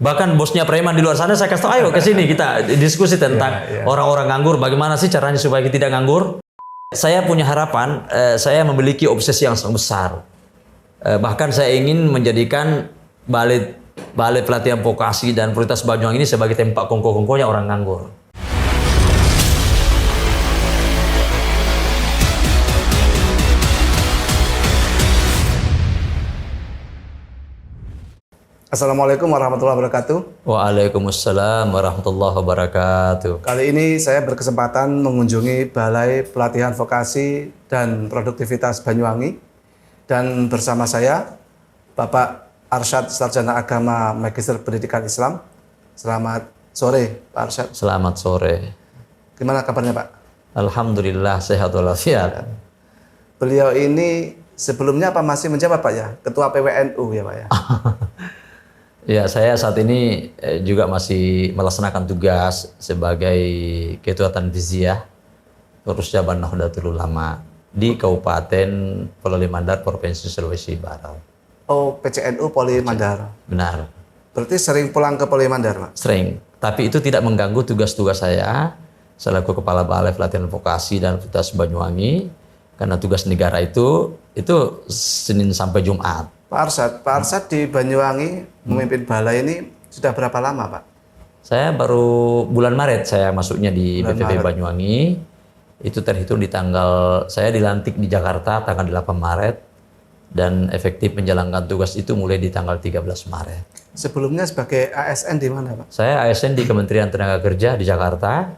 Bahkan bosnya preman di luar sana saya kasih tahu, ayo ke sini kita diskusi tentang orang-orang nganggur, bagaimana sih caranya supaya kita tidak nganggur. Saya punya harapan, saya memiliki obsesi yang sangat besar. Bahkan saya ingin menjadikan balai pelatihan vokasi dan prioritas Banyuwangi ini sebagai tempat kongko-kongkonya orang nganggur. Assalamualaikum warahmatullahi wabarakatuh. Waalaikumsalam warahmatullahi wabarakatuh. Kali ini saya berkesempatan mengunjungi Balai Pelatihan Vokasi dan Produktivitas Banyuwangi. Dan bersama saya, Bapak Arsyad Sarjana Agama Magister Pendidikan Islam. Selamat sore, Pak Arsyad. Selamat sore. Gimana kabarnya, Pak? Alhamdulillah sehat walafiat. Beliau ini sebelumnya apa masih menjabat, Pak ya? Ketua PWNU ya, Pak ya? Ya, saya saat ini juga masih melaksanakan tugas sebagai Ketua Tanfiziyah Pengurus Cabang Nahdlatul Ulama di Kabupaten Polewali Mandar, Provinsi Sulawesi Barat. Oh, PCNU Polewali Mandar. Benar. Berarti sering pulang ke Polewali Mandar, Pak? Sering, tapi itu tidak mengganggu tugas-tugas saya selaku Kepala Balai Pelatihan Vokasi dan Produktivitas Banyuwangi, karena tugas negara itu Senin sampai Jumat. Pak Arsyad di Banyuwangi memimpin balai ini sudah berapa lama, Pak? Saya baru bulan Maret saya masuknya di BPP Banyuwangi. Itu terhitung di saya dilantik di Jakarta tanggal 8 Maret dan efektif menjalankan tugas itu mulai di tanggal 13 Maret. Sebelumnya sebagai ASN di mana, Pak? Saya ASN di Kementerian Tenaga Kerja di Jakarta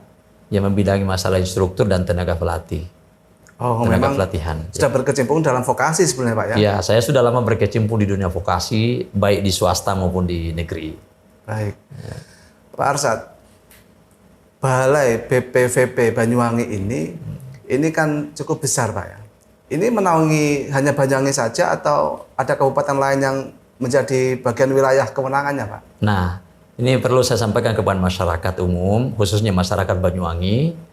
yang membidangi masalah instruktur dan tenaga pelatih. Oh, tenaga memang pelatihan. Sudah berkecimpung dalam vokasi sebenarnya, Pak ya? Ya, saya sudah lama berkecimpung di dunia vokasi, baik di swasta maupun di negeri. Baik. Ya. Pak Arsyad, Balai BPVP Banyuwangi ini kan cukup besar, Pak ya? Ini menaungi hanya Banyuwangi saja atau ada kabupaten lain yang menjadi bagian wilayah kewenangannya, Pak? Nah, ini perlu saya sampaikan kepada masyarakat umum, khususnya masyarakat Banyuwangi,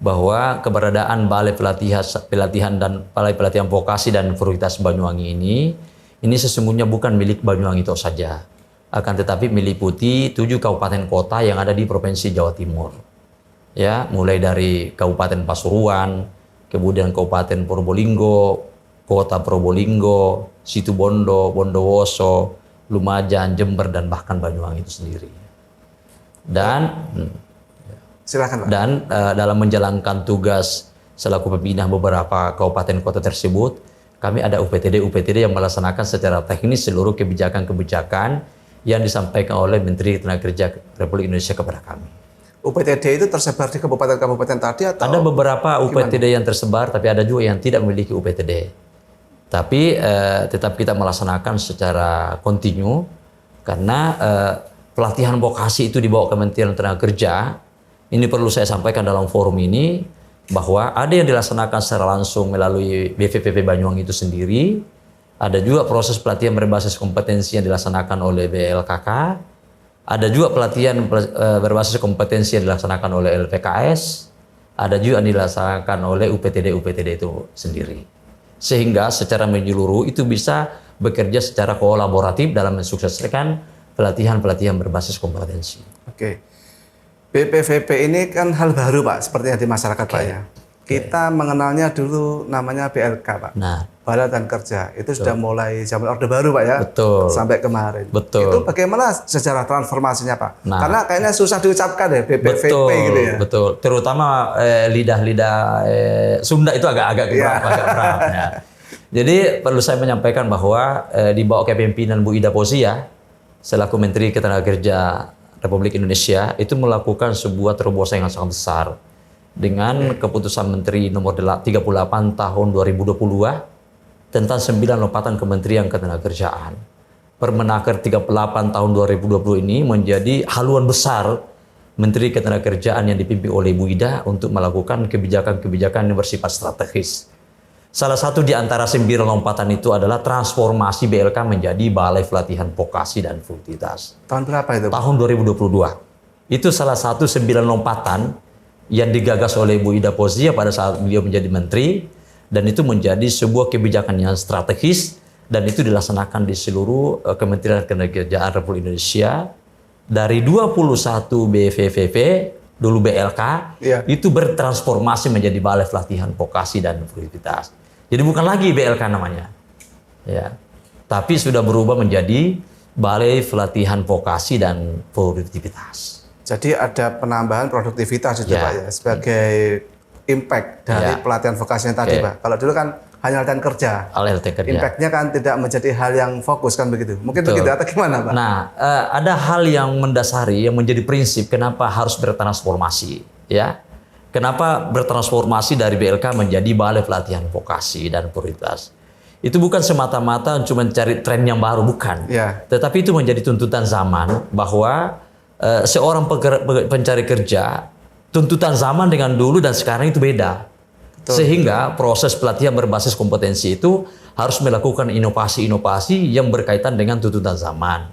bahwa keberadaan Balai Pelatihan dan Balai Pelatihan Vokasi dan Prioritas Banyuwangi ini sesungguhnya bukan milik Banyuwangi itu saja, akan tetapi meliputi 7 kabupaten kota yang ada di Provinsi Jawa Timur. Ya, mulai dari Kabupaten Pasuruan, kemudian Kabupaten Probolinggo, Kota Probolinggo, Situbondo, Bondowoso, Lumajang, Jember, dan bahkan Banyuwangi itu sendiri. Dan silakan, Pak. Dan dalam menjalankan tugas selaku pembina beberapa kabupaten kota tersebut, kami ada UPTD yang melaksanakan secara teknis seluruh kebijakan-kebijakan yang disampaikan oleh Menteri Tenaga Kerja Republik Indonesia kepada kami. UPTD itu tersebar di kabupaten-kabupaten tadi atau? Ada beberapa UPTD yang tersebar, tapi ada juga yang tidak memiliki UPTD. Tapi tetap kita melaksanakan secara kontinu karena pelatihan vokasi itu di bawah Kementerian Tenaga Kerja. Ini perlu saya sampaikan dalam forum ini bahwa ada yang dilaksanakan secara langsung melalui BPVP Banyuwangi itu sendiri. Ada juga proses pelatihan berbasis kompetensi yang dilaksanakan oleh BLKK. Ada juga pelatihan berbasis kompetensi yang dilaksanakan oleh LPKS. Ada juga yang dilaksanakan oleh UPTD itu sendiri. Sehingga secara menyeluruh itu bisa bekerja secara kolaboratif dalam mensukseskan pelatihan-pelatihan berbasis kompetensi. Oke. BPVP ini kan hal baru, Pak, sepertinya di masyarakat, Pak ya. Kita mengenalnya dulu namanya BLK, Pak. Nah, Bala dan Kerja. Itu sudah mulai zaman Orde Baru, Pak ya. Betul. Sampai kemarin. Betul. Itu bagaimana sejarah transformasinya, Pak? Nah, karena kayaknya susah diucapkan ya BPVP gitu ya. Betul. Terutama lidah-lidah Sunda itu agak berat. Ya. Jadi perlu saya menyampaikan bahwa di bawah kepemimpinan Bu Ida Fauzia selaku Menteri Ketenagakerjaan Republik Indonesia itu melakukan sebuah terobosan yang sangat besar dengan keputusan Menteri nomor 38 tahun 2022 tentang 9 lompatan Kementerian Ketenagakerjaan. Permenaker 38 tahun 2020 ini menjadi haluan besar Menteri Ketenagakerjaan yang dipimpin oleh Bu Ida untuk melakukan kebijakan-kebijakan yang bersifat strategis. Salah satu di antara 9 lompatan itu adalah transformasi BLK menjadi Balai Pelatihan Vokasi dan Produktivitas. Tahun berapa itu? Tahun 2022. Itu salah satu 9 lompatan yang digagas oleh Bu Ida Fauzia pada saat beliau menjadi menteri, dan itu menjadi sebuah kebijakan yang strategis dan itu dilaksanakan di seluruh Kementerian Ketenagakerjaan Republik Indonesia dari 21 BVVP dulu BLK Iya. itu bertransformasi menjadi Balai Pelatihan Vokasi dan Produktivitas. Jadi bukan lagi BLK namanya, ya, tapi sudah berubah menjadi Balai Pelatihan Vokasi dan Produktivitas. Jadi ada penambahan produktivitas itu Ya. Pak ya, sebagai impact dari Ya. pelatihan vokasinya tadi Oke. Pak. Kalau dulu kan hanya latihan kerja, LLT kerja. impact-nya kan tidak menjadi hal yang fokus kan begitu. Mungkin Betul. begitu atau gimana Pak? Nah, ada hal yang mendasari yang menjadi prinsip kenapa harus bertransformasi, ya. Kenapa bertransformasi dari BLK menjadi Balai Pelatihan Vokasi dan Prioritas? Itu bukan semata-mata cuma mencari tren yang baru, bukan. Ya. Tetapi itu menjadi tuntutan zaman bahwa seorang pencari kerja, tuntutan zaman dengan dulu dan sekarang itu beda. Betul. Sehingga proses pelatihan berbasis kompetensi itu harus melakukan inovasi-inovasi yang berkaitan dengan tuntutan zaman,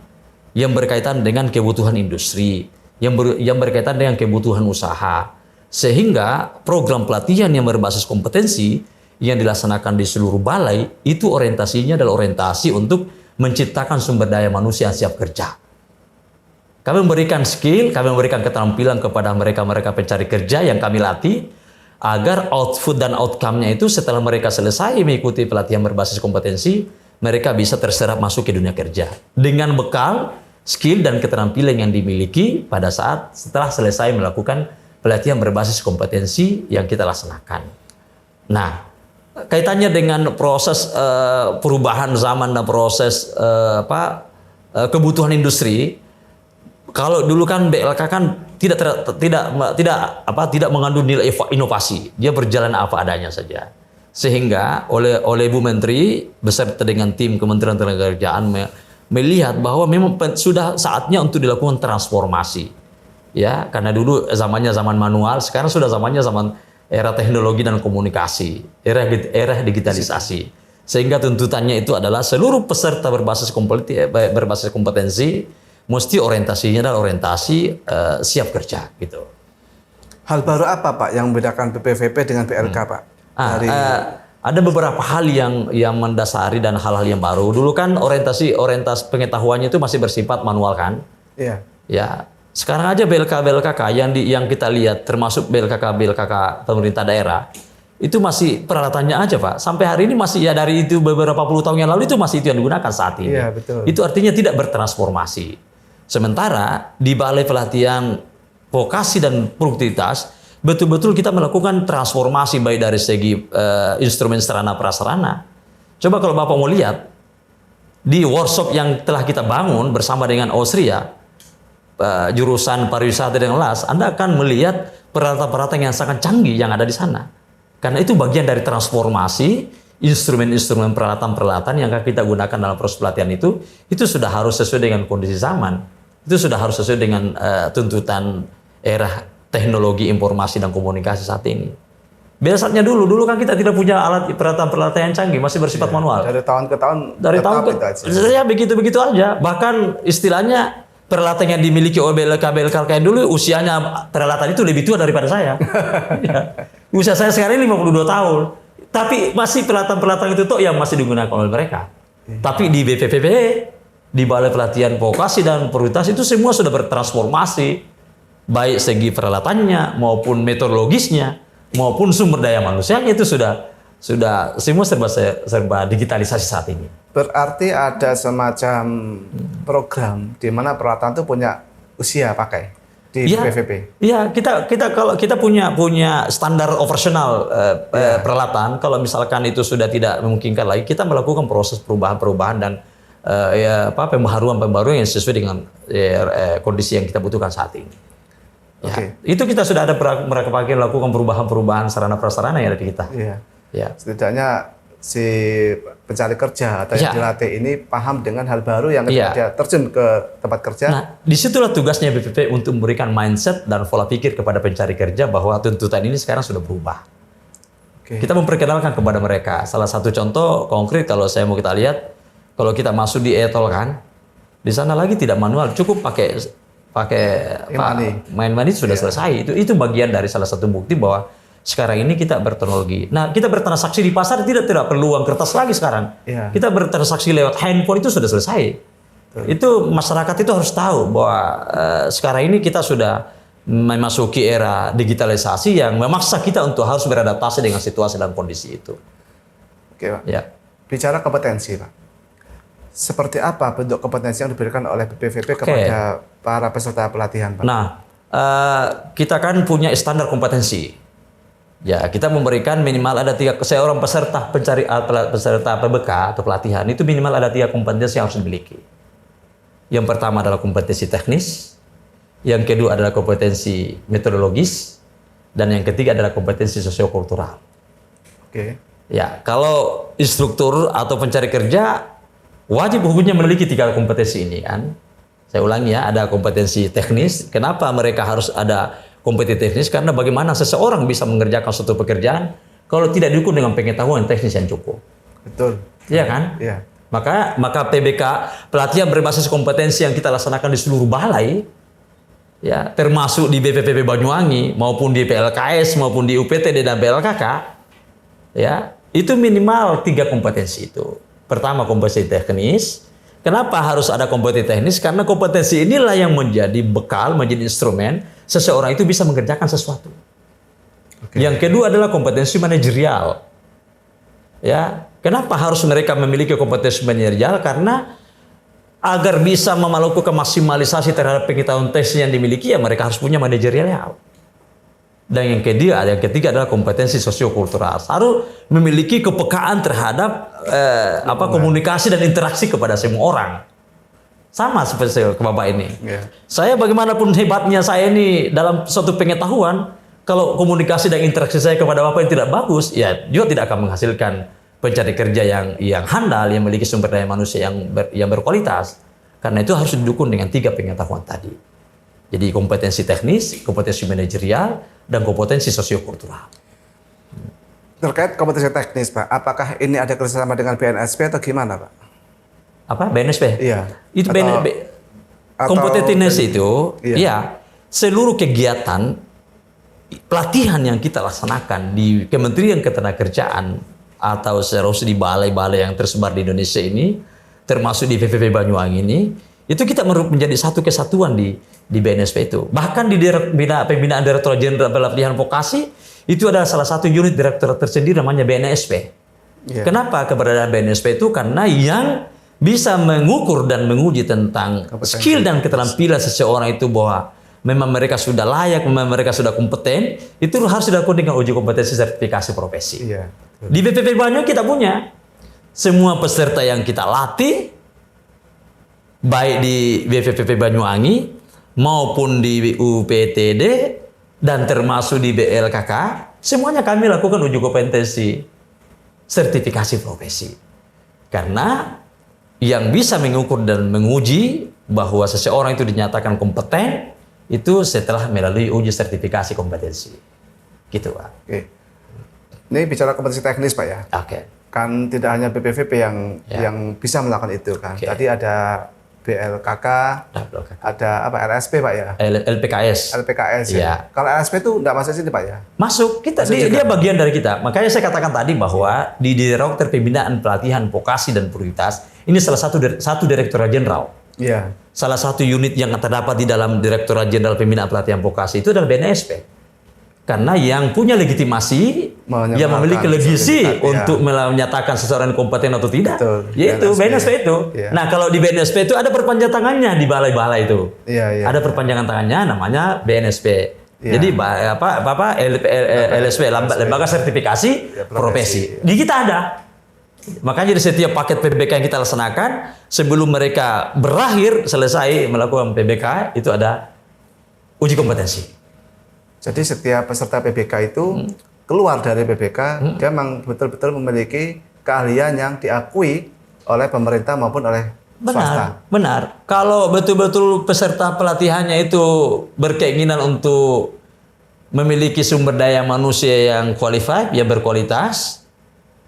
yang berkaitan dengan kebutuhan industri, yang berkaitan dengan kebutuhan usaha. Sehingga program pelatihan yang berbasis kompetensi yang dilaksanakan di seluruh balai itu orientasinya adalah orientasi untuk menciptakan sumber daya manusia yang siap kerja. Kami memberikan skill, kami memberikan keterampilan kepada mereka-mereka pencari kerja yang kami latih agar output dan outcome-nya itu setelah mereka selesai mengikuti pelatihan berbasis kompetensi, mereka bisa terserap masuk ke dunia kerja dengan bekal skill dan keterampilan yang dimiliki pada saat setelah selesai melakukan pelatihan berbasis kompetensi yang kita laksanakan. Nah, kaitannya dengan proses perubahan zaman dan proses kebutuhan industri. Kalau dulu kan BLK kan tidak mengandung nilai inovasi, dia berjalan apa adanya saja. Sehingga oleh Bu Menteri beserta dengan tim Kementerian Tenagakerjaan melihat bahwa memang sudah saatnya untuk dilakukan transformasi. Ya, karena dulu zamannya zaman manual, sekarang sudah zamannya zaman era teknologi dan komunikasi, era digitalisasi. Sehingga tuntutannya itu adalah seluruh peserta berbasis kompetensi mesti orientasinya adalah orientasi siap kerja gitu. Hal baru apa Pak yang membedakan BPVP dengan BLK Pak? Ada beberapa hal yang mendasari dan hal-hal yang baru. Dulu kan orientasi pengetahuannya itu masih bersifat manual kan? Iya. Ya, sekarang aja BLK yang kita lihat termasuk BLKK pemerintah daerah itu masih peralatannya aja Pak. Sampai hari ini masih ya dari itu beberapa puluh tahun yang lalu itu masih itu yang digunakan saat ini. Iya, betul. Itu artinya tidak bertransformasi. Sementara di Balai Pelatihan Vokasi dan Produktivitas betul-betul kita melakukan transformasi baik dari segi instrumen sarana prasarana. Coba kalau Bapak mau lihat di workshop yang telah kita bangun bersama dengan Austria, jurusan pariwisata dan las, Anda akan melihat peralatan-peralatan yang sangat canggih yang ada di sana. Karena itu bagian dari transformasi instrumen-instrumen peralatan-peralatan yang akan kita gunakan dalam proses pelatihan itu sudah harus sesuai dengan kondisi zaman. Itu sudah harus sesuai dengan tuntutan era teknologi informasi dan komunikasi saat ini. Biasanya dulu kan kita tidak punya alat peralatan-peralatan yang canggih, masih bersifat manual. Dari tahun ke tahun. Dari tahun ke saya begitu-begitu aja. Bahkan istilahnya peralatan yang dimiliki oleh BLK kayak dulu usianya peralatan itu lebih tua daripada saya. Ya. Usia saya sekarang ini 52 tahun. Tapi masih peralatan-peralatan itu tuh yang masih digunakan oleh mereka. Tapi di BPVP, di Balai Pelatihan Vokasi dan Prioritas itu semua sudah bertransformasi. Baik segi peralatannya maupun metodologisnya maupun sumber daya manusianya itu sudah semua serba digitalisasi saat ini. Berarti ada semacam program di mana peralatan itu punya usia pakai di BPVP. Iya, kalau kita punya standar operasional peralatan, kalau misalkan itu sudah tidak memungkinkan lagi, kita melakukan proses perubahan dan pembaharuan yang sesuai dengan kondisi yang kita butuhkan saat ini. Ya, itu kita sudah ada mereka lakukan perubahan sarana prasarana yang ada di kita. Iya. Ya. Setidaknya si pencari kerja atau yang dilatih ini paham dengan hal baru yang ketika dia terjun ke tempat kerja. Nah, disitulah tugasnya BPP untuk memberikan mindset dan pola pikir kepada pencari kerja bahwa tuntutan ini sekarang sudah berubah. Kita memperkenalkan kepada mereka. Salah satu contoh konkret kalau saya mau kita lihat, kalau kita masuk di e-tol kan, di sana lagi tidak manual, cukup pakai main money sudah selesai. Itu bagian dari salah satu bukti bahwa sekarang ini kita berteknologi. Nah, kita bertransaksi di pasar tidak perlu uang kertas lagi sekarang. Kita bertransaksi lewat handphone itu sudah selesai. Itu masyarakat itu harus tahu bahwa sekarang ini kita sudah memasuki era digitalisasi yang memaksa kita untuk harus beradaptasi dengan situasi dan kondisi itu. Oke, Pak. Ya. Bicara kompetensi, Pak. Seperti apa bentuk kompetensi yang diberikan oleh BPVP kepada para peserta pelatihan, Pak? Nah, kita kan punya standar kompetensi. Ya, kita memberikan minimal ada seorang peserta peserta PBK atau pelatihan itu minimal ada 3 kompetensi yang harus dimiliki. Yang pertama adalah kompetensi teknis, yang kedua adalah kompetensi metodologis, dan yang ketiga adalah kompetensi sosiokultural. Oke. Ya, kalau instruktur atau pencari kerja wajib hukumnya memiliki 3 kompetensi ini kan. Saya ulangi ya, ada kompetensi teknis. Kenapa mereka harus ada kompetensi teknis? Karena bagaimana seseorang bisa mengerjakan suatu pekerjaan kalau tidak diukur dengan pengetahuan teknis yang cukup. Betul. Iya kan? Iya. Maka PBK pelatihan berbasis kompetensi yang kita laksanakan di seluruh balai, ya termasuk di BPPP Banyuwangi maupun di PLKS maupun di UPTD dan PLKK, ya itu minimal 3 kompetensi itu. Pertama kompetensi teknis. Kenapa harus ada kompetensi teknis? Karena kompetensi inilah yang menjadi bekal, menjadi instrumen seseorang itu bisa mengerjakan sesuatu. Oke. Yang kedua adalah kompetensi manajerial. Ya, kenapa harus mereka memiliki kompetensi manajerial? Karena agar bisa melakukan maksimalisasi terhadap pengetahuan teknis yang dimiliki, ya mereka harus punya manajerial. Dan yang ketiga adalah kompetensi sosiokultural. Harus memiliki kepekaan terhadap komunikasi dan interaksi kepada semua orang. Sama seperti ke Bapak ini. Yeah. Saya bagaimanapun hebatnya saya ini dalam suatu pengetahuan, kalau komunikasi dan interaksi saya kepada Bapak yang tidak bagus, ya juga tidak akan menghasilkan pencari kerja yang handal, yang memiliki sumber daya manusia yang berkualitas. Karena itu harus didukung dengan 3 pengetahuan tadi. Jadi kompetensi teknis, kompetensi manajerial, dan kompetensi sosiokultural. Terkait kompetensi teknis, Pak, apakah ini ada kerjasama dengan BNSP atau gimana, Pak? Apa? BNSP? Iya. Itu kompetensi itu, ya seluruh kegiatan pelatihan yang kita laksanakan di Kementerian Ketenagakerjaan atau seharusnya di balai-balai yang tersebar di Indonesia ini, termasuk di PPP Banyuwangi ini, itu kita menjadi satu kesatuan di BNSP itu. Bahkan di pembinaan Direktorat Jenderal Pelatihan Vokasi itu adalah salah satu unit direktorat tersendiri namanya BNSP. Yeah. Kenapa keberadaan BNSP itu? Karena yang bisa mengukur dan menguji tentang skill dan keterampilan seseorang itu bahwa memang mereka sudah layak, memang mereka sudah kompeten, itu harus dilakukan dengan uji kompetensi sertifikasi profesi. Yeah. Di BPP Banyuwangi kita punya semua peserta yang kita latih, baik di BPPP Banyuwangi maupun di UPTD dan termasuk di BLKK, semuanya kami lakukan uji kompetensi sertifikasi profesi. Karena yang bisa mengukur dan menguji bahwa seseorang itu dinyatakan kompeten itu setelah melalui uji sertifikasi kompetensi. Gitu, Pak. Oke. Ini bicara kompetensi teknis, Pak ya. Oke. Kan tidak hanya BPVP yang bisa melakukan itu kan. Oke. Tadi ada BLKK, ada apa LSP, Pak ya? LPKS. LPKS ya. Iya. Kalau LSP itu enggak masuk sini, Pak ya? Masuk, dia bagian dari kita. Makanya saya katakan tadi bahwa di Direktorat Pembinaan Pelatihan Vokasi dan Prioritas, ini salah satu Direktorat Jenderal. Iya. Salah satu unit yang terdapat di dalam Direktorat Jenderal Pembinaan Pelatihan Vokasi itu adalah BNSP. Karena yang punya legitimasi, yang memiliki legisi untuk menyatakan seseorang kompeten atau tidak, yaitu BNSP itu. Ya. Nah, kalau di BNSP itu ada perpanjangan tangannya di balai-balai itu. Ya. Ada perpanjangan tangannya namanya BNSP. Ya. Jadi LSP, Lembaga Sertifikasi Profesi. Di kita ada. Makanya di setiap paket PBK yang kita laksanakan, sebelum mereka selesai melakukan PBK, itu ada uji kompetensi. Jadi setiap peserta PBK itu keluar dari PBK, dia memang betul-betul memiliki keahlian yang diakui oleh pemerintah maupun oleh swasta. Benar. Kalau betul-betul peserta pelatihannya itu berkeinginan untuk memiliki sumber daya manusia yang qualified, yang berkualitas,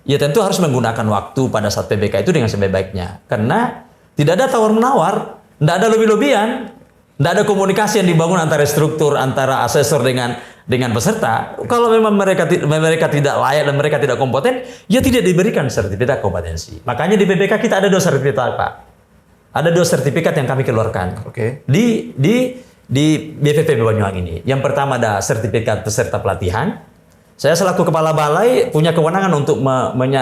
ya tentu harus menggunakan waktu pada saat PBK itu dengan sebaik-baiknya. Karena tidak ada tawar-menawar, tidak ada lobby-lobbyan. Tidak ada komunikasi yang dibangun antara struktur, antara asesor dengan peserta. Kalau memang mereka tidak layak dan mereka tidak kompeten, ya tidak diberikan sertifikat kompetensi. Makanya di PBK kita ada 2 sertifikat, Pak. ada 2 sertifikat yang kami keluarkan. Oke. Di BPPB Banyuwangi ini. Yang pertama ada sertifikat peserta pelatihan. Saya selaku kepala balai punya kewenangan untuk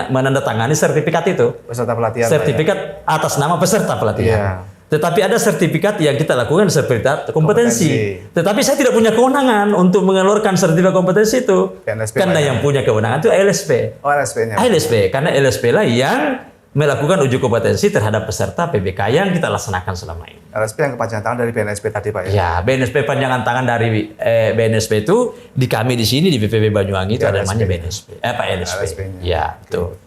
menandatangani sertifikat itu. Peserta pelatihan. Sertifikat atas nama peserta pelatihan. Iya. Tetapi ada sertifikat yang kita lakukan sertifikat kompetensi. Tetapi saya tidak punya kewenangan untuk mengeluarkan sertifikat kompetensi itu. PNSP Karena yang punya kewenangan itu LSP. Oh, LSP-nya. LSP, karena LSP lah yang melakukan uji kompetensi terhadap peserta PBK yang kita laksanakan selama ini. LSP yang kepanjangan tangan dari BNSP tadi Pak ya? Ya, BNSP panjangan tangan dari BNSP itu di kami di sini di BPPB Banyuwangi itu ada namanya BNSP. Pak LSP. LSP-nya. Ya, betul.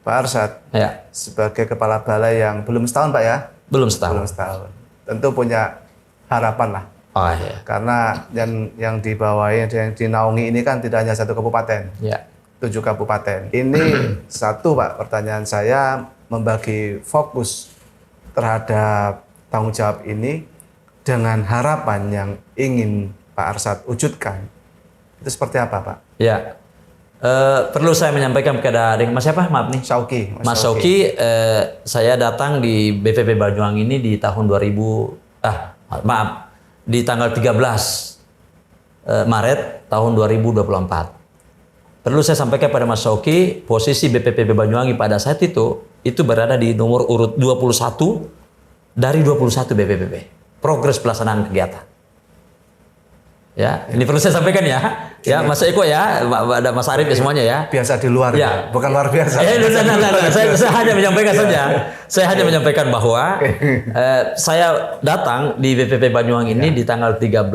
Pak Arsyad, Ya, sebagai kepala balai yang belum setahun Pak ya? belum setahun. Belum setahun. Tentu punya harapan lah. Oh ya. Karena yang dibawahi, yang dinaungi ini kan tidak hanya 1 kabupaten. Ya. 7 kabupaten. Ini satu Pak, pertanyaan saya membagi fokus terhadap tanggung jawab ini dengan harapan yang ingin Pak Arsyad wujudkan. Itu seperti apa Pak? Ya. Perlu saya menyampaikan kepada Mas siapa? Maaf nih. Syauki. Mas Syauki, saya datang di BPP Banyuwangi ini di tahun 2000, di tanggal 13 Maret tahun 2024. Perlu saya sampaikan pada Mas Syauki, posisi BPPB Banyuwangi pada saat itu berada di nomor urut 21 dari 21 BPPB. Progres pelaksanaan kegiatan. Ya, ini perlu saya sampaikan ya. Ya, Mas Eko ya, ada Mas Arif ya semuanya ya. Biasa di luar ya, bukan luar biasa. Saya hanya menyampaikan saja. Saya hanya menyampaikan bahwa saya datang di BPP Banyuwangi ini di tanggal 13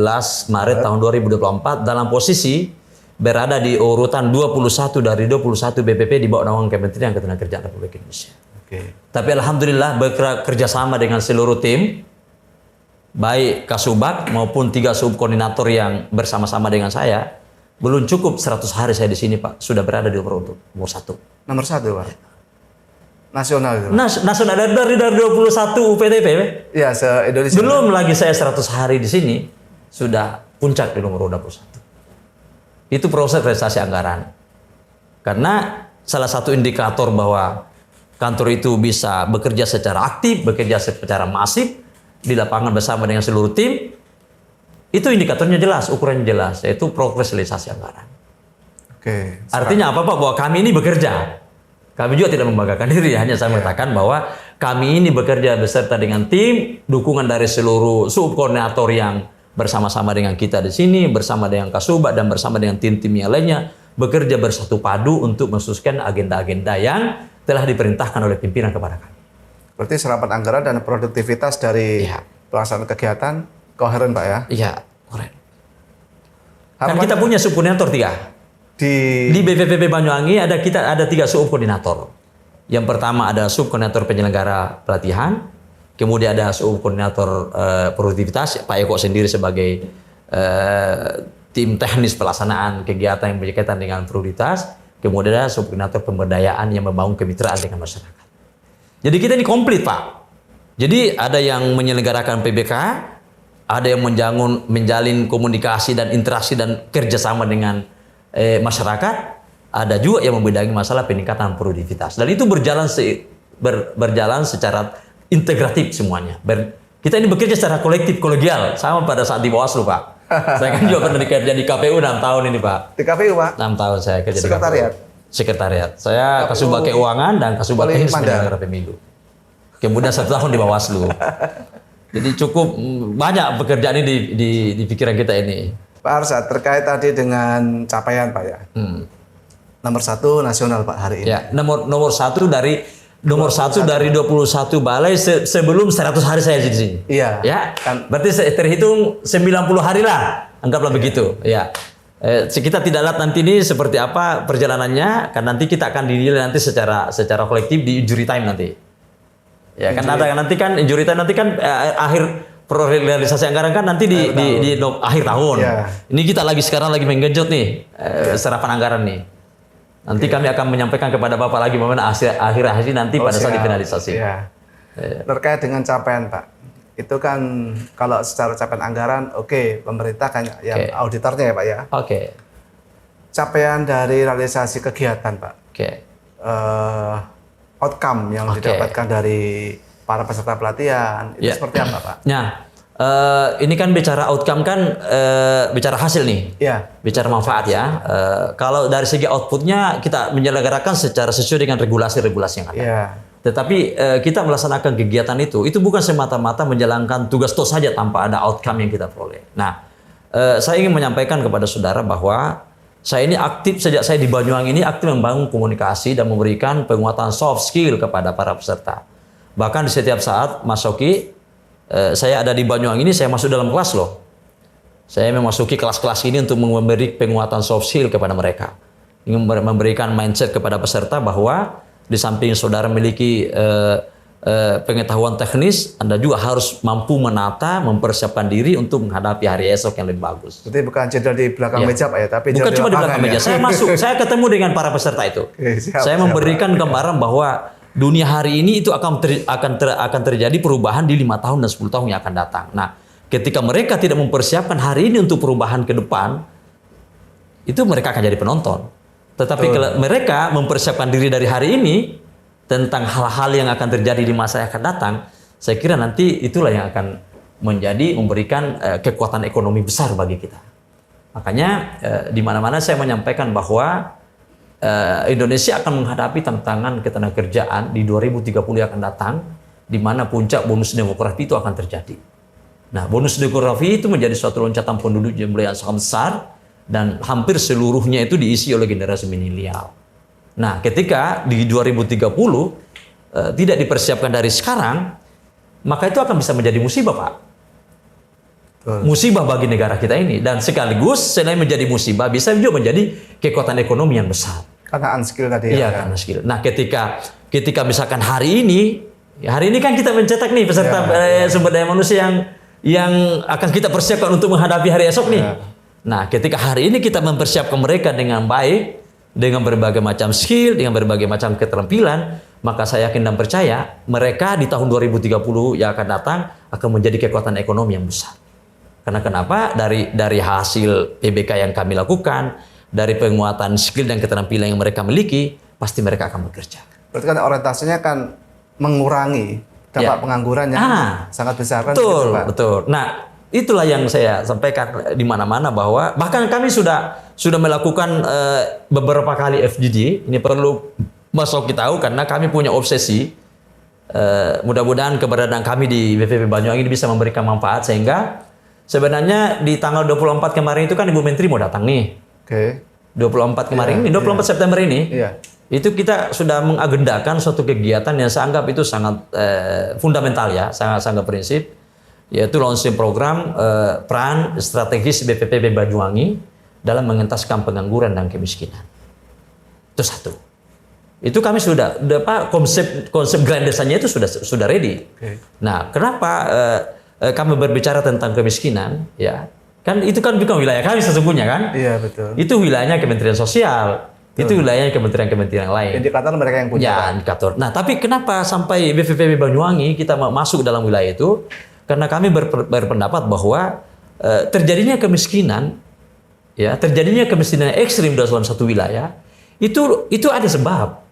Maret tahun 2024 dalam posisi berada di urutan 21 dari 21 BPP di bawah naungan Kementerian Ketenagakerjaan Republik Indonesia. Oke. Tapi alhamdulillah bekerja sama dengan seluruh tim, baik Kasubag maupun 3 subkoordinator yang bersama-sama dengan saya, belum cukup 100 hari saya di sini Pak, sudah berada di nomor 1. Nomor 1 Pak. Nasional itu. Nasional dari 21 UPTP. Ya, se-Indonesia. Belum lagi saya 100 hari di sini sudah puncak di nomor 21. Itu proses realisasi anggaran. Karena salah satu indikator bahwa kantor itu bisa bekerja secara aktif, bekerja secara masif di lapangan bersama dengan seluruh tim, itu indikatornya jelas, ukurannya jelas, yaitu progres realisasi anggaran. Oke. Artinya apa Pak? Bahwa kami ini bekerja. Kami juga tidak membanggakan diri, hanya saya mengatakan bahwa kami ini bekerja beserta dengan tim, dukungan dari seluruh subkoordinator yang bersama-sama dengan kita di sini, bersama dengan Kasubag dan bersama dengan tim-tim yang lainnya, bekerja bersatu padu untuk mensukseskan agenda-agenda yang telah diperintahkan oleh pimpinan kepada kami. Berarti serapan anggaran dan produktivitas dari pelaksanaan kegiatan koheren Pak ya? Iya, keren. Kan kita punya subkoordinator 3. Di BPPB Banyuwangi ada 3 subkoordinator. Yang pertama ada subkoordinator penyelenggara pelatihan, kemudian ada subkoordinator produktivitas, Pak Eko sendiri sebagai tim teknis pelaksanaan kegiatan yang berkaitan dengan produktivitas, kemudian ada subkoordinator pemberdayaan yang membangun kemitraan dengan masyarakat. Jadi kita ini komplit Pak. Jadi ada yang menyelenggarakan PBK, ada yang menjalin komunikasi dan interaksi dan kerjasama dengan masyarakat, ada juga yang membidangi masalah peningkatan produktivitas. Dan itu berjalan secara integratif semuanya. Kita ini bekerja secara kolektif, kolegial, sama pada saat di Bawaslu Pak. Saya kan juga pernah kerja di KPU 6 tahun ini Pak. Di KPU Pak? 6 tahun saya kerja di Sekretariat? KPU. Sekretariat. Saya Kasubag Keuangan dan Kasubag Teknis Penyelenggara Pemilu. Kemudian 1 tahun di Bawaslu. Jadi cukup banyak pekerjaan ini di pikiran kita ini. Pak Arsyad, terkait tadi dengan capaian Pak ya. Nomor 1 nasional Pak hari ini. Ya, nomor 1 dari 21 balai sebelum 100 hari saya di sini. Iya. Ya, berarti terhitung 90 hari lah, anggaplah begitu. Ya. Kita tidak lihat nanti ini seperti apa perjalanannya, kan nanti kita akan dinilai nanti secara kolektif di injury time nanti. Ya, kan ada nanti kan injury time nanti kan akhir realisasi anggaran kan nanti di akhir tahun. Ya. Ini kita sekarang lagi menggenjot nih serapan anggaran nih. Nanti kami akan menyampaikan kepada Bapak lagi bagaimana akhir nanti pada saat difinalisasi. Ya. Terkait dengan capaian Pak, itu kan kalau secara capaian anggaran, pemerintah kan yang auditornya ya Pak ya. Oke. Capaian dari realisasi kegiatan Pak. Oke. Outcome yang didapatkan dari para peserta pelatihan. Itu Ya. seperti apa, Pak? Nah, ini kan bicara outcome kan bicara hasil nih. Ya. Bicara manfaat ya. Kalau dari segi outputnya kita menyelenggarakan secara sesuai dengan regulasi-regulasi yang ada. Ya. Tetapi kita melaksanakan kegiatan itu bukan semata-mata menjalankan tugas tos saja tanpa ada outcome yang kita peroleh. Nah, saya ingin menyampaikan kepada saudara bahwa saya ini aktif sejak saya di Banyuwangi ini aktif membangun komunikasi dan memberikan penguatan soft skill kepada para peserta. Bahkan di setiap saat, Mas Oki, saya ada di Banyuwangi ini, saya masuk dalam kelas loh. Saya memasuki kelas-kelas ini untuk memberi penguatan soft skill kepada mereka. Ingin memberikan mindset kepada peserta bahwa di samping saudara memiliki pengetahuan teknis, Anda juga harus mampu menata, mempersiapkan diri untuk menghadapi hari esok yang lebih bagus. Jadi bukan cedera di belakang Ya. meja, Pak ya, tapi Bukan cuma di belakang meja. ya. Saya masuk, saya ketemu dengan para peserta itu. Oke, siap, Saya siap, memberikan gambaran bahwa dunia hari ini itu akan terjadi perubahan di 5 tahun dan 10 tahun yang akan datang. Nah, ketika mereka tidak mempersiapkan hari ini untuk perubahan ke depan, itu mereka akan jadi penonton. Tetapi kalau mereka mempersiapkan diri dari hari ini tentang hal-hal yang akan terjadi di masa yang akan datang, saya kira nanti itulah yang akan memberikan kekuatan ekonomi besar bagi kita. Makanya di mana-mana saya menyampaikan bahwa Indonesia akan menghadapi tantangan ketenagakerjaan di 2030 yang akan datang, di mana puncak bonus demografi itu akan terjadi. Nah, bonus demografi itu menjadi suatu loncatan penduduk jumlah yang sangat besar dan hampir seluruhnya itu diisi oleh generasi milenial. Nah, ketika di 2030 tidak dipersiapkan dari sekarang, maka itu akan bisa menjadi musibah, Pak. Musibah bagi negara kita ini, dan sekaligus selain menjadi musibah bisa juga menjadi kekuatan ekonomi yang besar. Karena unskill tadi Iya, ya. karena skill. Nah, ketika misalkan hari ini kan kita mencetak nih peserta sumber daya manusia yang akan kita persiapkan untuk menghadapi hari esok nih. Nah, ketika hari ini kita mempersiapkan mereka dengan baik, dengan berbagai macam skill, dengan berbagai macam keterampilan, maka saya yakin dan percaya mereka di tahun 2030 yang akan datang akan menjadi kekuatan ekonomi yang besar. Karena kenapa? Dari hasil PBK yang kami lakukan, dari penguatan skill dan keterampilan yang mereka miliki, pasti mereka akan bekerja. Berarti kan orientasinya kan mengurangi dampak pengangguran yang sangat besar kan? Betul, gitu, Pak? betul. Nah, itulah yang saya sampaikan di mana-mana bahwa bahkan kami sudah melakukan beberapa kali FGD. Ini perlu Mas Oki tahu karena kami punya obsesi. Mudah-mudahan keberadaan kami di BPP Banyuwangi ini bisa memberikan manfaat sehingga sebenarnya di tanggal 24 kemarin itu kan Ibu Menteri mau datang nih. Oke. 24 kemarin ini, 24 September ini. Iya. Itu kita sudah mengagendakan suatu kegiatan yang saya anggap itu sangat fundamental ya, sangat prinsip, yaitu launching program peran strategis BPPB Banyuwangi dalam mengentaskan pengangguran dan kemiskinan. Itu satu. Itu kami sudah konsep grandesannya itu sudah ready. Oke. Nah, kenapa kami berbicara tentang kemiskinan? Ya, kan itu kan bukan wilayah kami sesungguhnya kan? Iya, betul. Itu wilayahnya Kementerian Sosial. Itu wilayahnya kementerian-kementerian lain. Indikator mereka yang punya. Ya, Pak. indikator. Nah, tapi kenapa sampai BPPB Banyuwangi kita masuk dalam wilayah itu? Karena kami berpendapat bahwa terjadinya kemiskinan, ya, terjadinya kemiskinan ekstrim dalam satu wilayah itu ada sebab.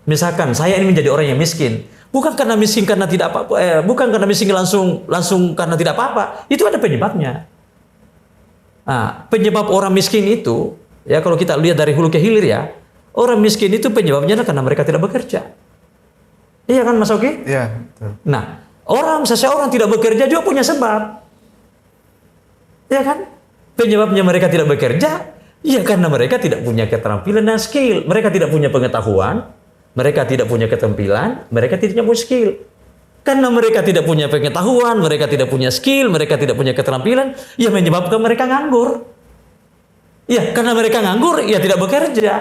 Misalkan saya ini menjadi orang yang miskin, bukan karena miskin karena tidak apa-apa, bukan karena miskin langsung karena tidak apa-apa. Itu ada penyebabnya. Nah, penyebab orang miskin itu, ya kalau kita lihat dari hulu ke hilir ya, orang miskin itu penyebabnya karena mereka tidak bekerja. Iya kan Mas Oki? Iya, betul. Nah, seseorang tidak bekerja juga punya sebab. Ya kan? Penyebabnya mereka tidak bekerja, ya karena mereka tidak punya keterampilan dan skill. Mereka tidak punya pengetahuan, mereka tidak punya keterampilan, mereka tidak punya skill. Karena mereka tidak punya pengetahuan, mereka tidak punya skill, mereka tidak punya keterampilan, ya menyebabkan mereka nganggur. Ya, karena mereka nganggur, ya tidak bekerja.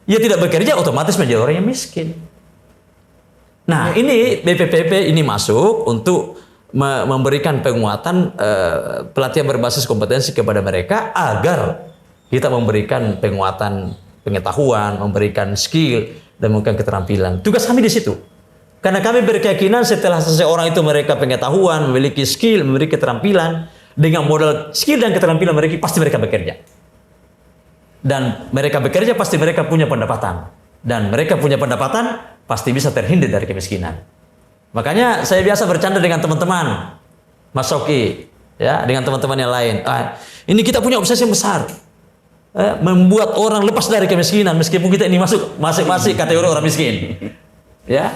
Ya tidak bekerja, otomatis menjadi orang yang miskin. Nah, ini BPPP ini masuk untuk memberikan penguatan pelatihan berbasis kompetensi kepada mereka agar kita memberikan penguatan pengetahuan, memberikan skill, dan memberikan keterampilan. Tugas kami di situ. Karena kami berkeyakinan setelah seseorang itu mereka pengetahuan, memiliki skill, memiliki keterampilan, dengan modal skill dan keterampilan mereka, pasti mereka bekerja. Dan mereka bekerja, pasti mereka punya pendapatan. Dan mereka punya pendapatan, pasti bisa terhindar dari kemiskinan. Makanya saya biasa bercanda dengan teman-teman, Mas Soki, ya, dengan teman-teman yang lain. Ini kita punya obsesi yang besar, membuat orang lepas dari kemiskinan, meskipun kita ini masih kategori orang miskin, ya.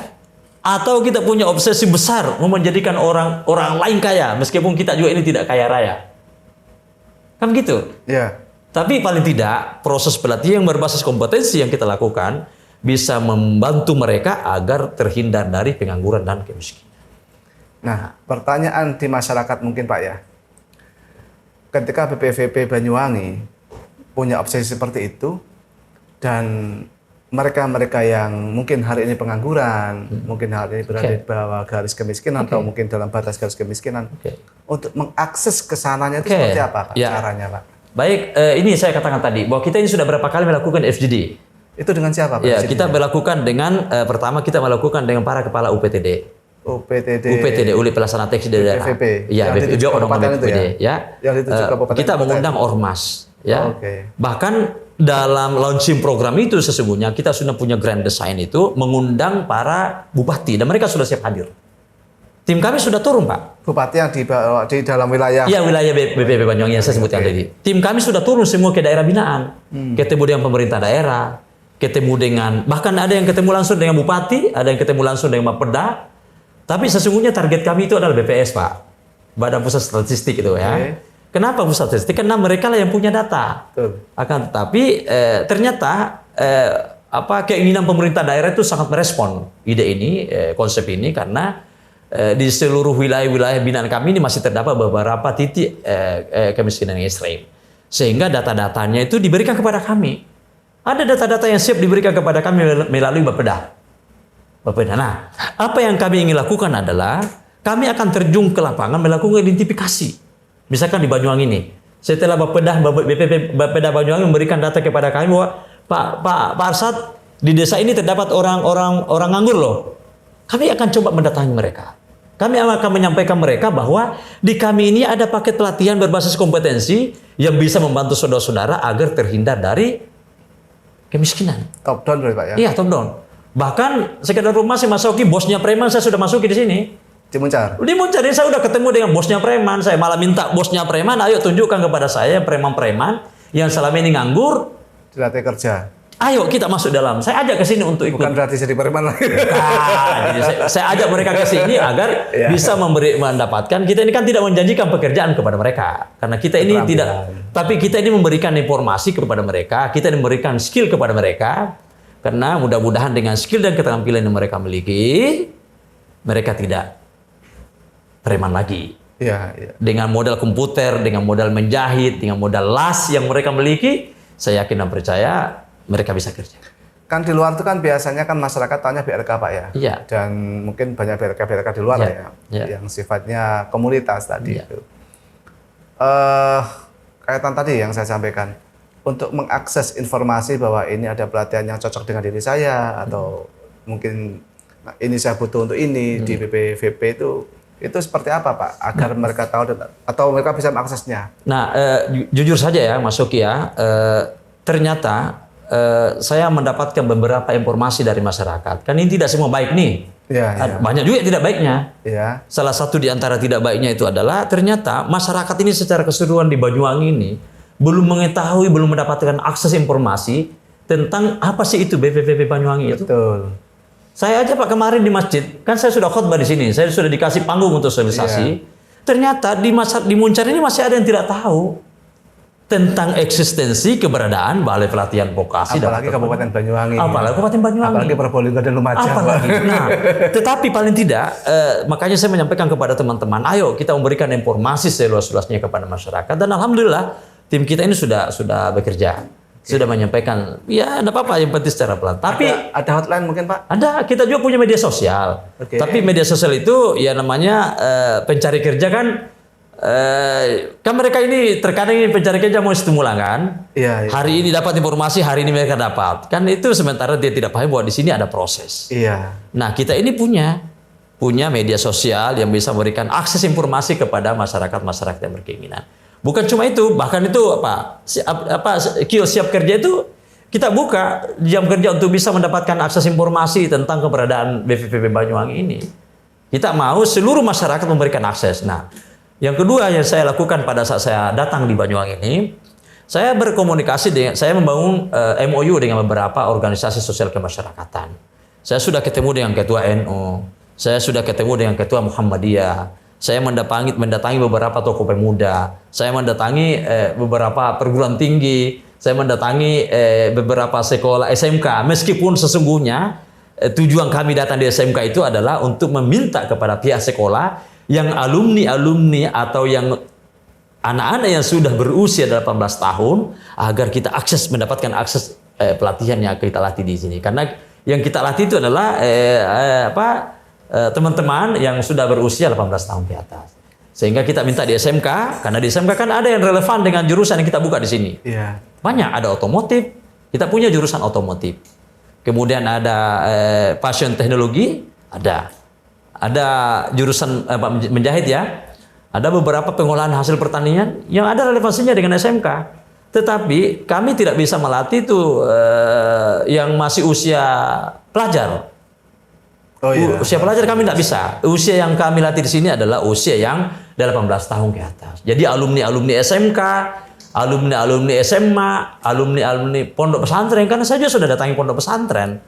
Atau kita punya obsesi besar menjadikan orang lain kaya, meskipun kita juga ini tidak kaya raya, kan gitu. Ya. Tapi paling tidak proses pelatihan yang berbasis kompetensi yang kita lakukan bisa membantu mereka agar terhindar dari pengangguran dan kemiskinan. Nah, pertanyaan di masyarakat mungkin Pak ya, ketika BPVP Banyuwangi punya obsesi seperti itu, dan mereka-mereka yang mungkin hari ini pengangguran, mungkin hari ini berada di bawah garis kemiskinan atau mungkin dalam batas garis kemiskinan, untuk mengakses ke sananya itu seperti apa Pak? Caranya Pak? Baik, ini saya katakan tadi bahwa kita ini sudah berapa kali melakukan FGD. Itu dengan siapa Pak? Ya, kita melakukan dengan pertama kita melakukan dengan para kepala UPTD. UPTD, Unit Pelaksana Teknis Daerah. BPVP. Iya, BPVP orang BPVD ya. Yang dituju kabupaten. Kita mengundang ormas ya. Oke. Bahkan dalam launching program itu sesungguhnya kita sudah punya grand design itu mengundang para bupati dan mereka sudah siap hadir. Tim kami sudah turun, Pak. Bupati yang di dalam wilayah. Iya, wilayah BPP Banyuwangi yang saya sebutkan tadi. Tim kami sudah turun semua ke daerah binaan. Ketemu dengan pemerintah daerah, ketemu dengan, bahkan ada yang ketemu langsung dengan bupati, ada yang ketemu langsung dengan Bapeda. Tapi sesungguhnya target kami itu adalah BPS, Pak. Badan Pusat Statistik itu ya. Kenapa Pusat Statistik? Karena mereka lah yang punya data. Betul. Akan tetapi ternyata keinginan pemerintah daerah itu sangat merespon ide ini, konsep ini, karena di seluruh wilayah-wilayah binaan kami ini masih terdapat beberapa titik kemiskinan yang ekstrem. Sehingga data-datanya itu diberikan kepada kami. Ada data-data yang siap diberikan kepada kami melalui Bapeda. Nah, apa yang kami ingin lakukan adalah kami akan terjun ke lapangan melakukan identifikasi. Misalkan di Banyuwangi ini, setelah Bapeda Banyuwangi memberikan data kepada kami bahwa Pak Arsad, di desa ini terdapat orang nganggur loh. Kami akan coba mendatangi mereka. Kami akan menyampaikan mereka bahwa di kami ini ada paket pelatihan berbasis kompetensi yang bisa membantu saudara-saudara agar terhindar dari kemiskinan. Top down Pak ya? Iya, top down. Bahkan sekedar rumah si Mas Soki, bosnya preman, saya sudah masuki di sini. Di Muncar? Di Muncar, saya sudah ketemu dengan bosnya preman. Saya malah minta bosnya preman, ayo tunjukkan kepada saya preman-preman yang selama ini nganggur. Dilatih kerja. Ayo kita masuk dalam. Saya ajak ke sini untuk ikut. Bukan berarti jadi preman lagi. Jadi saya ajak mereka ke sini agar bisa mendapatkan. Kita ini kan tidak menjanjikan pekerjaan kepada mereka, karena kita ini tidak. Tapi kita ini memberikan informasi kepada mereka. Kita ini memberikan skill kepada mereka, karena mudah-mudahan dengan skill dan keterampilan yang mereka miliki, mereka tidak preman lagi. Dengan modal komputer, dengan modal menjahit, dengan modal las yang mereka miliki, saya yakin dan percaya mereka bisa kerja. Kan di luar itu kan biasanya kan masyarakat tanya BRK Pak ya. Iya. Dan mungkin banyak BRK di luar ya. Yang sifatnya komunitas tadi itu. Kaitan tadi yang saya sampaikan. Untuk mengakses informasi bahwa ini ada pelatihan yang cocok dengan diri saya. Atau mungkin ini saya butuh untuk ini di BPVP itu seperti apa Pak? Agar mereka tahu atau mereka bisa mengaksesnya. Nah, jujur saja ya Mas Soki ya. Ternyata saya mendapatkan beberapa informasi dari masyarakat. Kan ini tidak semua baik nih. Banyak juga yang tidak baiknya. Salah satu di antara tidak baiknya itu adalah ternyata masyarakat ini secara keseluruhan di Banyuwangi ini belum mengetahui, belum mendapatkan akses informasi tentang apa sih itu BPVP Banyuwangi itu. Betul. Saya aja Pak kemarin di masjid, kan saya sudah khotbah di sini, saya sudah dikasih panggung untuk sosialisasi. Ternyata di Muncar ini masih ada yang tidak tahu tentang eksistensi keberadaan Balai Pelatihan Vokasi. Apalagi Kabupaten Banyuwangi. Apalagi Kabupaten Banyuwangi. Apalagi Probolinggo dan Lumajang. Apalagi. Nah, tetapi paling tidak, makanya saya menyampaikan kepada teman-teman, ayo kita memberikan informasi seluas-luasnya kepada masyarakat. Dan alhamdulillah tim kita ini sudah bekerja, sudah menyampaikan. Ya, tidak apa-apa, yang penting secara pelan. Tapi ada hotline mungkin Pak? Ada, kita juga punya media sosial. Tapi media sosial itu ya namanya pencari kerja kan. Kan mereka ini terkadang ini pencari kerja mau stimulan kan. Hari ini dapat informasi, hari ini mereka dapat. Kan itu sementara dia tidak paham bahwa di sini ada proses. Nah, kita ini punya media sosial yang bisa memberikan akses informasi kepada masyarakat yang berkeinginan. Bukan cuma itu, bahkan itu kios siap kerja itu kita buka jam kerja untuk bisa mendapatkan akses informasi tentang keberadaan BPVP Banyuwangi ini. Kita mau seluruh masyarakat memberikan akses. Nah, yang kedua yang saya lakukan pada saat saya datang di Banyuwangi ini, saya berkomunikasi dengan, saya membangun MOU dengan beberapa organisasi sosial kemasyarakatan. Saya sudah ketemu dengan Ketua NU, saya sudah ketemu dengan Ketua Muhammadiyah, saya mendatangi beberapa tokoh pemuda, saya mendatangi beberapa perguruan tinggi, saya mendatangi beberapa sekolah SMK, meskipun sesungguhnya tujuan kami datang di SMK itu adalah untuk meminta kepada pihak sekolah yang alumni atau yang anak-anak yang sudah berusia 18 tahun agar kita mendapatkan akses pelatihan yang kita latih di sini. Karena yang kita latih itu adalah teman-teman yang sudah berusia 18 tahun ke atas. Sehingga kita minta di SMK, karena di SMK kan ada yang relevan dengan jurusan yang kita buka di sini. Iya. Banyak, ada otomotif, kita punya jurusan otomotif. Kemudian ada fashion teknologi, ada jurusan menjahit ya, ada beberapa pengolahan hasil pertanian yang ada relevansinya dengan SMK. Tetapi kami tidak bisa melatih itu yang masih usia pelajar. Oh, iya. Usia pelajar kami tidak bisa. Usia yang kami latih di sini adalah usia yang 18 tahun ke atas. Jadi alumni SMK, alumni SMA, alumni pondok pesantren, karena saya juga sudah datangi pondok pesantren.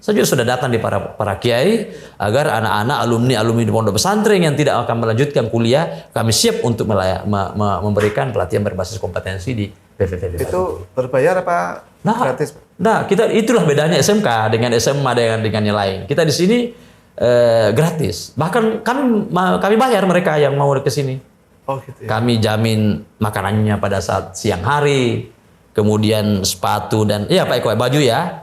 Saya juga sudah datang di para kiai agar anak-anak alumni di pondok pesantren yang tidak akan melanjutkan kuliah, kami siap untuk memberikan pelatihan berbasis kompetensi di PVPB. Itu berbayar apa gratis? Nah, itulah bedanya SMK dengan SMA dengan yang lain. Kita di sini gratis. Bahkan kami bayar mereka yang mau ke sini. Oh, gitu ya. Kami jamin makanannya pada saat siang hari, kemudian sepatu dan Pak Eko, baju ya,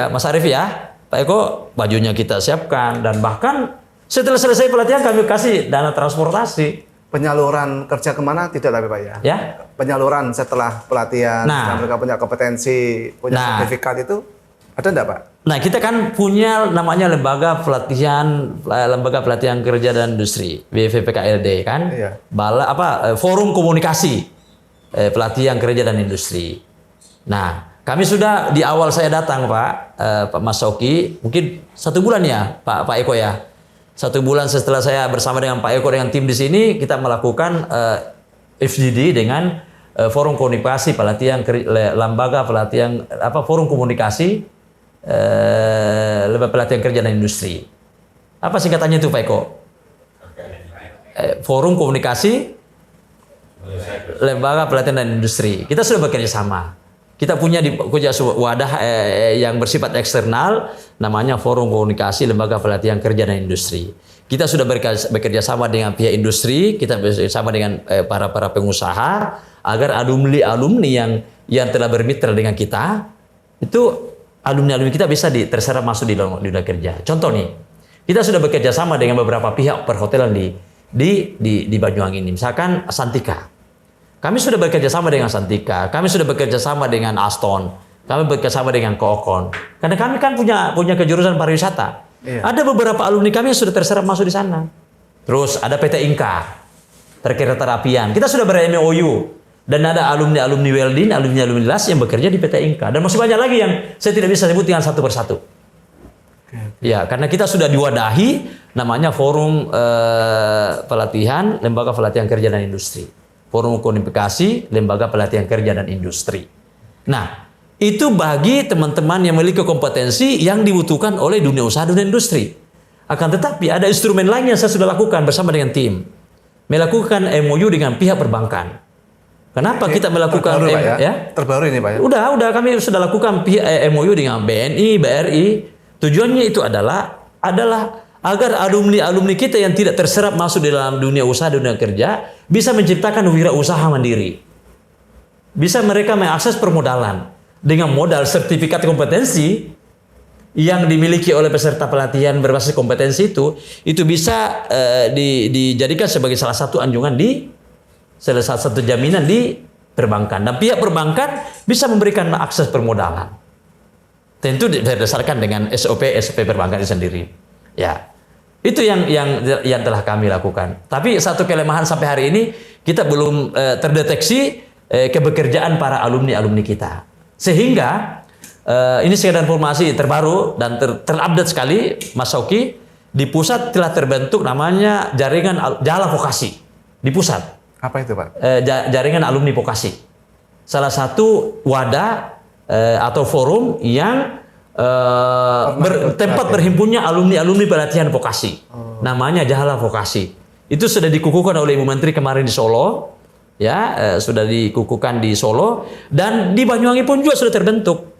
Mas Arief ya, Pak Eko, bajunya kita siapkan dan bahkan setelah selesai pelatihan kami kasih dana transportasi. Penyaluran kerja kemana tidak tapi Pak ya? Ya. Penyaluran setelah pelatihan, Nah. mereka punya kompetensi, punya sertifikat itu ada enggak Pak? Nah, kita kan punya namanya lembaga pelatihan kerja dan industri, BVPKLD kan? Iya. Forum komunikasi pelatihan kerja dan industri. Nah, kami sudah di awal saya datang Pak Mas Soki, mungkin 1 bulan ya Pak Eko ya. 1 bulan setelah saya bersama dengan Pak Eko dengan tim di sini, kita melakukan FGD dengan forum komunikasi pelatihan lembaga pelatihan forum komunikasi lembaga pelatihan kerja dan industri. Apa singkatannya itu Pak Eko? Forum komunikasi lembaga pelatihan dan industri. Kita sudah bekerja sama. Kita punya wadah yang bersifat eksternal, namanya Forum Komunikasi Lembaga Pelatihan Kerja dan Industri. Kita sudah bekerja sama dengan pihak industri, kita bekerja sama dengan para pengusaha, agar alumni yang telah bermitra dengan kita, itu alumni kita bisa terserap masuk di dunia kerja. Contoh nih, kita sudah bekerja sama dengan beberapa pihak perhotelan di Banyuwangi ini, misalkan Santika. Kami sudah bekerja sama dengan Santika, kami sudah bekerja sama dengan Aston, kami bekerja sama dengan Kookon. Karena kami kan punya kejurusan pariwisata. Iya. Ada beberapa alumni kami yang sudah terserap masuk di sana. Terus ada PT Inka, terkait terapian. Kita sudah ber-MOU. Dan ada alumni welding, alumni las yang bekerja di PT Inka. Dan masih banyak lagi yang saya tidak bisa sebut dengan satu persatu. Ya, karena kita sudah diwadahi namanya Forum Pelatihan Lembaga Pelatihan Kerja dan Industri. Forum Komunikasi Lembaga Pelatihan Kerja dan Industri. Nah, itu bagi teman-teman yang memiliki kompetensi yang dibutuhkan oleh dunia usaha dan industri. Akan tetapi ada instrumen lain yang saya sudah lakukan bersama dengan tim. Melakukan MOU dengan pihak perbankan. Kenapa kita melakukan terbaru, Pak, ya? Terbaru ini Pak ya? Udah kami sudah lakukan MOU dengan BNI, BRI. Tujuannya itu adalah agar alumni kita yang tidak terserap masuk di dalam dunia usaha dan dunia kerja bisa menciptakan wirausaha mandiri. Bisa mereka mengakses permodalan dengan modal sertifikat kompetensi yang dimiliki oleh peserta pelatihan berbasis kompetensi itu bisa dijadikan sebagai salah satu salah satu jaminan di perbankan. Dan pihak perbankan bisa memberikan akses permodalan. Tentu berdasarkan dengan SOP perbankan itu sendiri. Ya, itu yang telah kami lakukan. Tapi satu kelemahan sampai hari ini kita belum terdeteksi kebekerjaan para alumni kita. Sehingga ini sekedar informasi terbaru dan terupdate sekali, Mas Soki. di pusat telah terbentuk namanya jaringan Jala Vokasi di pusat. Apa itu Pak? Jaringan alumni vokasi. Salah satu wadah atau forum yang tempat berhimpunnya alumni pelatihan vokasi. Namanya Jala Vokasi. Itu sudah dikukuhkan oleh Ibu Menteri kemarin di Solo, ya, sudah dikukuhkan di Solo, dan di Banyuwangi pun juga sudah terbentuk.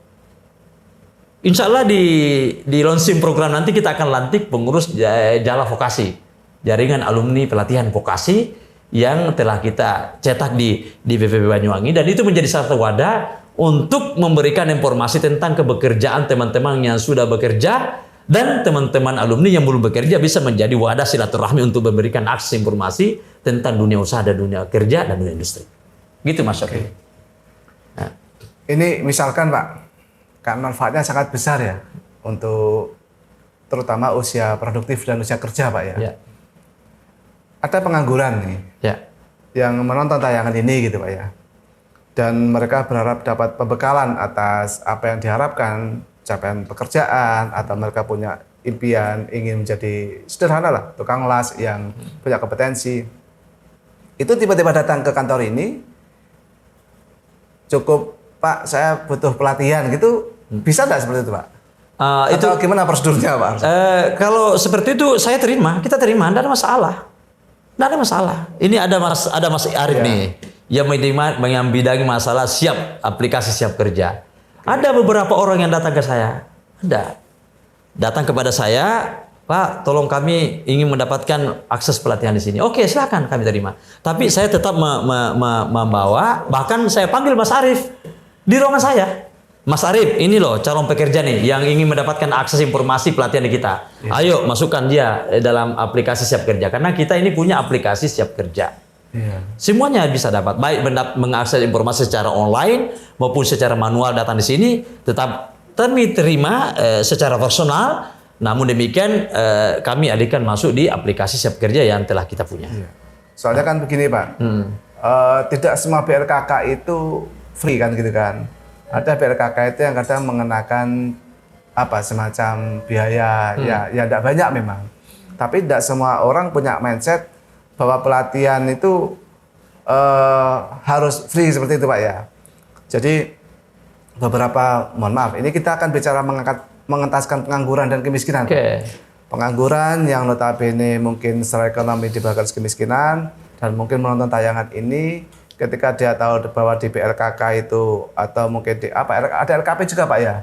Insya Allah di launching program nanti kita akan lantik pengurus Jala Vokasi, jaringan alumni pelatihan vokasi yang telah kita cetak di BPP Banyuwangi, dan itu menjadi satu wadah untuk memberikan informasi tentang kebekerjaan teman-teman yang sudah bekerja dan teman-teman alumni yang belum bekerja bisa menjadi wadah silaturahmi untuk memberikan akses informasi tentang dunia usaha dan dunia kerja dan dunia industri. Gitu Mas Syafri. Nah. Ini misalkan Pak, kan manfaatnya sangat besar ya untuk terutama usia produktif dan usia kerja Pak ya. Ya. Ada pengangguran nih Ya. yang menonton tayangan ini gitu Pak ya. Dan mereka berharap dapat pembekalan atas apa yang diharapkan, capaian pekerjaan, atau mereka punya impian ingin menjadi sederhana lah, tukang las yang punya kompetensi. Itu tiba-tiba datang ke kantor ini, cukup Pak saya butuh pelatihan gitu, bisa nggak seperti itu Pak? Atau gimana prosedurnya Pak? Kalau seperti itu saya terima, kita terima, tidak ada masalah. Tidak ada masalah. Ini ada Mas Arif nih yang membidangi masalah siap aplikasi siap kerja. Ada beberapa orang yang datang ke saya, datang kepada saya, Pak, tolong kami ingin mendapatkan akses pelatihan di sini. Oke, silakan kami terima. Tapi saya tetap membawa, bahkan saya panggil Mas Arif di ruangan saya. Mas Arif, ini loh calon pekerja nih yang ingin mendapatkan akses informasi pelatihan di kita. Ayo masukkan dia dalam aplikasi siap kerja, karena kita ini punya aplikasi siap kerja. Semuanya bisa dapat, baik mengakses informasi secara online maupun secara manual datang di sini, tetap kami terima secara personal. Namun demikian kami alihkan masuk di aplikasi siap kerja yang telah kita punya. Soalnya kan begini Pak, tidak semua BLKK itu free kan gitu kan. Ada BLKK itu yang kadang mengenakan semacam biaya, ya tidak banyak memang. Tapi tidak semua orang punya mindset bahwa pelatihan itu harus free seperti itu Pak ya. Jadi beberapa, mohon maaf, ini kita akan bicara mengentaskan pengangguran dan kemiskinan. Pengangguran yang notabene mungkin secara ekonomi di bawah garis kemiskinan, dan mungkin menonton tayangan ini ketika dia tahu bahwa di BLKK itu atau mungkin di ada LKP juga Pak ya?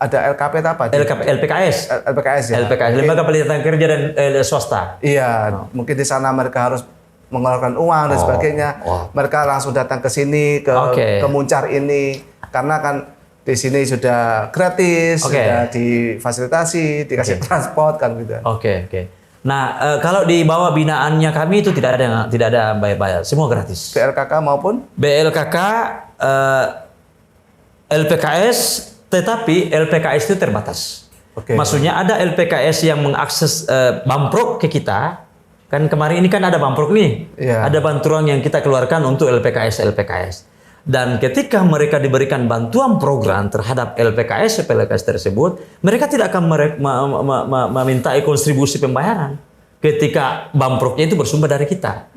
Ada LKP itu apa? LPKS. LPKS ya. LPKS, Lembaga Pelatihan Kerja dan Swasta. Iya, mungkin di sana mereka harus mengeluarkan uang dan sebagainya. Mereka langsung datang ke sini ke Muncar ini karena kan di sini sudah gratis, sudah difasilitasi, dikasih transport kan gitu. Nah, kalau di bawah binaannya kami itu tidak ada bayar-bayar, semua gratis. BLKK maupun BLKK, LPKS, tetapi LPKS itu terbatas. Maksudnya ada LPKS yang mengakses Bamprok ke kita. Kan kemarin ini kan ada Bamprok nih. Ada bantuan yang kita keluarkan untuk LPKS. Dan ketika mereka diberikan bantuan program terhadap LPKS tersebut, mereka tidak akan meminta kontribusi pembayaran ketika Bamproknya itu bersumber dari kita.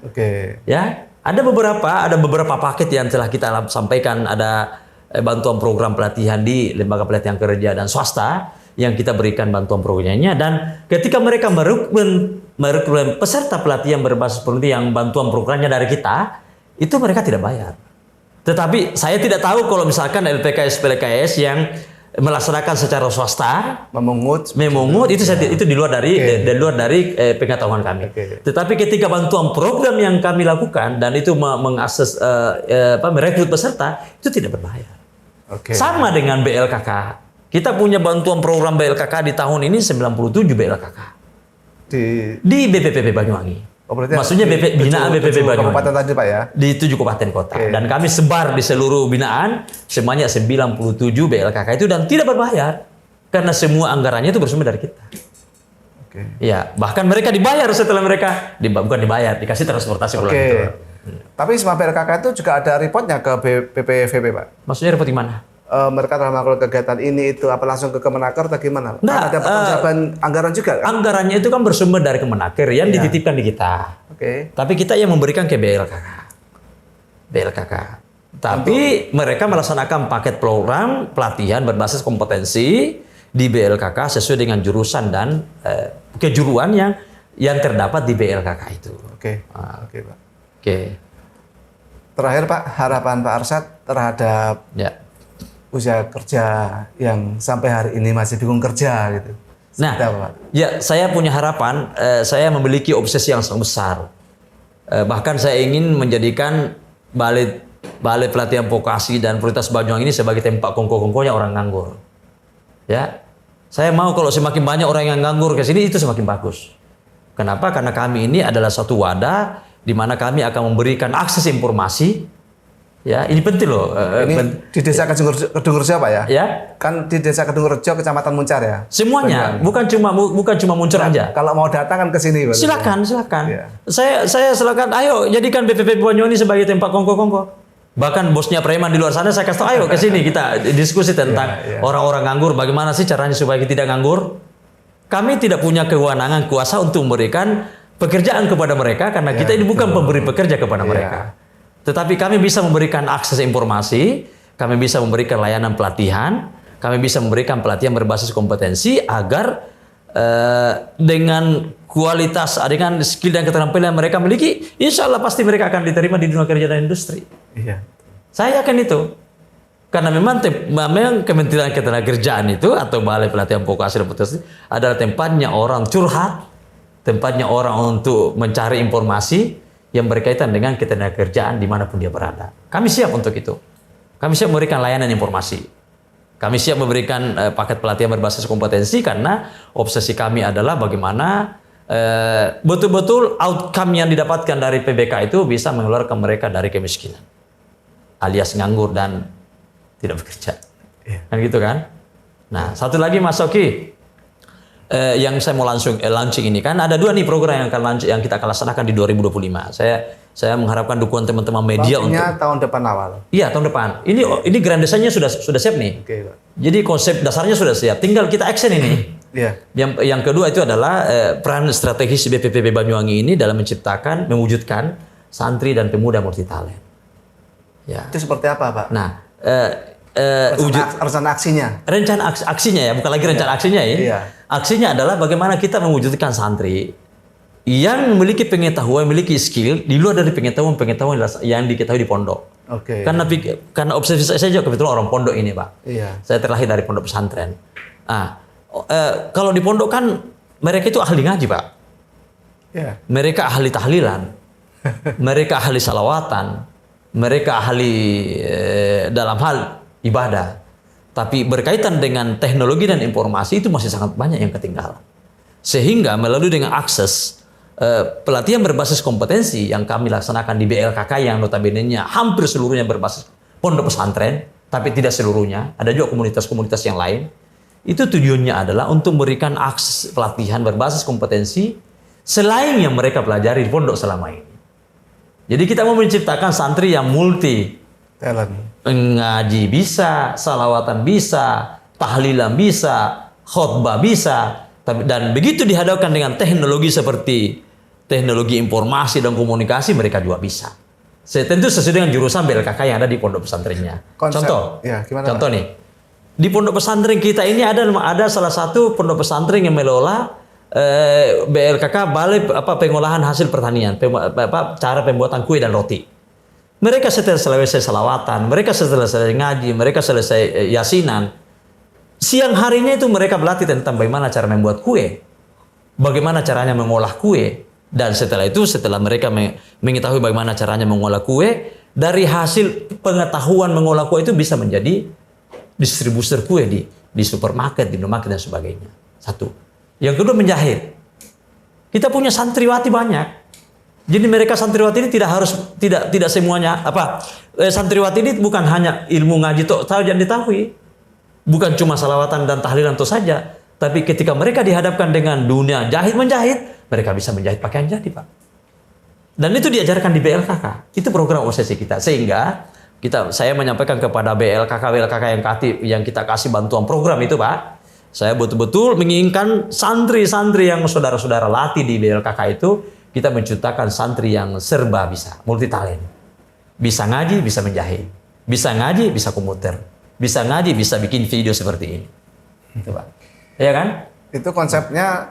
Ya, ada beberapa paket yang telah kita sampaikan, ada bantuan program pelatihan di Lembaga Pelatihan Kerja dan Swasta yang kita berikan bantuan programnya, dan ketika mereka merekrut peserta pelatihan berbasis penelitian yang bantuan programnya dari kita, itu mereka tidak bayar. Tetapi saya tidak tahu kalau misalkan LPKS yang melaksanakan secara swasta memungut itu di luar dari pengetahuan kami. Tetapi ketika bantuan program yang kami lakukan dan itu mengakses merekrut peserta, itu tidak berbayar. Sama dengan BLKK. Kita punya bantuan program BLKK di tahun ini 97 BLKK di BPPB Banyuwangi. Maksudnya binaan BPP Banyuwangi. Kabupaten tadi Pak ya? Di 7 kabupaten kota. Dan kami sebar di seluruh binaan sebanyak 97 BLKK itu, dan tidak berbayar. Karena semua anggarannya itu bersumber dari kita. Ya, bahkan mereka dibayar setelah mereka, bukan dibayar, dikasih transportasi pulang itu. Tapi semua BLKK itu juga ada reportnya ke BPVP Pak? Maksudnya report di mana? mereka dalam melakukan kegiatan ini itu apa langsung ke Kemenaker atau gimana? Nah, ada pertanggungjawaban anggaran juga kan? Anggarannya itu kan bersumber dari Kemenaker yang dititipkan di kita. Oke. Tapi kita yang memberikan ke BLKK. Tapi mereka melaksanakan paket program pelatihan berbasis kompetensi di BLKK sesuai dengan jurusan dan kejuruan yang terdapat di BLKK itu. Oke. Oke, Pak. Oke. Terakhir Pak, harapan Pak Arsyad terhadap Ya. usia kerja yang sampai hari ini masih bingung kerja gitu. Nah, Seperti apa, Pak? ya saya punya harapan, saya memiliki obsesi yang sangat besar. Bahkan saya ingin menjadikan balai pelatihan vokasi dan prioritas Banyuwangi ini sebagai tempat kongko-kongkonya orang nganggur. Ya, saya mau kalau semakin banyak orang yang nganggur ke sini itu semakin bagus. Kenapa? Karena kami ini adalah satu wadah di mana kami akan memberikan akses informasi. Ya, ini penting loh. Ini di desa Kedungrejo Pak ya? Ya, Kan di desa Kedungrejo, Kecamatan Muncar ya? semuanya, bukan cuma muncul aja. Kalau mau datang kan ke sini, Pak. Silakan. Iya. Saya silakan. Ayo jadikan BPP Banyuwangi sebagai tempat kongko-kongko. Bahkan bosnya preman di luar sana saya kasih tahu, ayo ke sini kita diskusi tentang orang-orang nganggur. Bagaimana sih caranya supaya kita tidak nganggur? Kami tidak punya kewenangan kuasa untuk memberikan pekerjaan kepada mereka karena kita ini bukan pemberi pekerja kepada mereka. Tetapi kami bisa memberikan akses informasi, kami bisa memberikan layanan pelatihan, kami bisa memberikan pelatihan berbasis kompetensi agar dengan kualitas, dengan skill dan keterampilan yang mereka miliki, insya Allah pasti mereka akan diterima di dunia kerja dan industri. Iya. Saya yakin itu. Karena memang Kementerian Ketenagakerjaan itu atau Balai Pelatihan Vokasi dan Potensi adalah tempatnya orang curhat, tempatnya orang untuk mencari informasi yang berkaitan dengan ketenagakerjaan dimanapun dia berada. Kami siap untuk itu. Kami siap memberikan layanan informasi. Kami siap memberikan paket pelatihan berbasis kompetensi karena obsesi kami adalah bagaimana betul-betul outcome yang didapatkan dari PBK itu bisa mengeluarkan mereka dari kemiskinan, alias nganggur dan tidak bekerja. Kan gitu kan? Nah, satu lagi Mas Oki, yang saya mau launching ini kan ada 2 nih program yang kita akan laksanakan di 2025. Saya mengharapkan dukungan teman-teman media untuk tahun depan awal. Iya, tahun depan. Ini grand design-nya sudah siap nih. Oke, Pak. Jadi konsep dasarnya sudah siap. Tinggal kita action ini. Iya. Yang kedua itu adalah peran strategis BPPB Banyuwangi ini dalam menciptakan, mewujudkan santri dan pemuda multitalent. Ya. Itu seperti apa, Pak? Nah, rencana aksinya. rencana aksinya ya, bukan lagi rencana aksinya ya. Iya. Aksinya adalah bagaimana kita mewujudkan santri yang memiliki pengetahuan, memiliki skill di luar dari pengetahuan yang diketahui di pondok. Oke. Karena obsesi saya juga kebetulan orang pondok ini, Pak. Iya. Saya terlahir dari pondok pesantren. Nah, kalau di pondok kan mereka itu ahli ngaji, Pak. Iya. Mereka ahli tahlilan, mereka ahli salawatan, mereka ahli dalam hal ibadah. Tapi berkaitan dengan teknologi dan informasi itu masih sangat banyak yang ketinggalan. Sehingga melalui dengan akses pelatihan berbasis kompetensi yang kami laksanakan di BLKK yang notabene-nya hampir seluruhnya berbasis pondok pesantren, tapi tidak seluruhnya, ada juga komunitas-komunitas yang lain. Itu tujuannya adalah untuk memberikan akses pelatihan berbasis kompetensi selain yang mereka pelajari di pondok selama ini. Jadi kita mau menciptakan santri yang multi Talent. ngaji bisa, salawatan bisa, tahlilan bisa, khutbah bisa, dan begitu dihadapkan dengan teknologi seperti teknologi informasi dan komunikasi mereka juga bisa. Tentu sesuai dengan jurusan BLKK yang ada di pondok pesantrennya. Contoh, ya, gimana, contoh nih, di pondok pesantren kita ini ada salah satu pondok pesantren yang mengelola BLKK Balai Pengolahan Hasil Pertanian, cara pembuatan kue dan roti. Mereka setelah selesai salawatan, mereka setelah selesai ngaji, mereka selesai yasinan. Siang harinya itu mereka berlatih tentang bagaimana cara membuat kue, bagaimana caranya mengolah kue, dan setelah itu setelah mereka mengetahui bagaimana caranya mengolah kue, dari hasil pengetahuan mengolah kue itu bisa menjadi distributor kue di supermarket, di minimarket dan sebagainya. Satu. Yang kedua menjahit. Kita punya santriwati banyak. Jadi mereka santriwati ini tidak semuanya santriwati ini bukan hanya ilmu ngaji saja yang diketahui. Bukan cuma salawatan dan tahlilan itu saja, tapi ketika mereka dihadapkan dengan dunia menjahit, mereka bisa menjahit pakaian jadi, Pak. Dan itu diajarkan di BLKK. Itu program obsesi kita sehingga saya menyampaikan kepada BLKK yang kita kasih bantuan program itu, Pak. Saya betul-betul menginginkan santri-santri yang saudara-saudara latih di BLKK itu, kita menciptakan santri yang serba bisa, multi talent. Bisa ngaji, bisa menjahit. Bisa ngaji, bisa komuter. Bisa ngaji, bisa bikin video seperti ini. Itu, Pak. Iya kan? Itu konsepnya